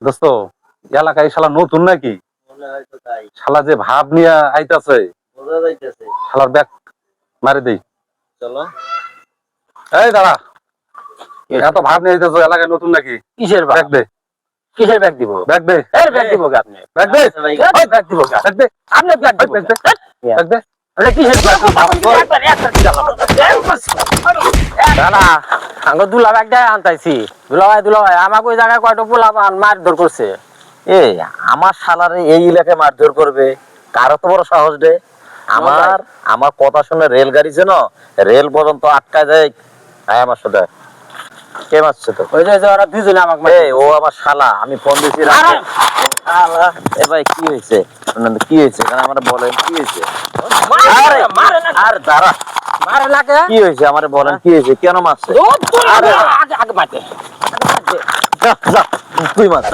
দোস্ত এলাকায় শালা নতুন নাকি? শালা যে ভাব নিয়ে আইতাছে, শালার ব্যাগ মারি দেই। চলো। এই দাঁড়া, এত ভাব নিয়ে আইতাছে, এলাকায় নতুন নাকি? কিসের ব্যাগ দে। কিসের ব্যাগ দিব? ব্যাগ দে। ব্যাগ দিব কে আপনি? ব্যাগ দে। ব্যাগ দিব কে? ব্যাগ দে। আপনি ব্যাগ দিব ব্যাগ কে? দে। ব্যাগ দে। আরে কিসের ব্যাগ? দাদা আঙ্গ দুলা ব্যাগ দেয় আনতাইছি। দুলা ভাই আমাকে ওই জায়গায় কয়টা পোলা মারধর করছে। এই আমার শালারে এই এলাকায় মারধর করবে, কারো তো বড় সাহস দে। আমার আমার কথা শুনে রেলগাড়ি যেন রেল পর্যন্ত আটকায় যায়। আয় আমার সাথে। কে মারছে তো? ওই যে ওরা দুজনে আমাকে মারছে। এই ও আমার শালা, আমি ফোন দিছি রাতে। শালা এ ভাই কি হয়েছে? শুনেন তো, কি হয়েছে? কারণ আমরা বলেন কি হয়েছে? মারে না। আর দাঁড়া, মারে না কে? কি হয়েছে আমারে বলেন, কি হয়েছে? কেন মারছে? আগে মারতে। যা যা তুই মার।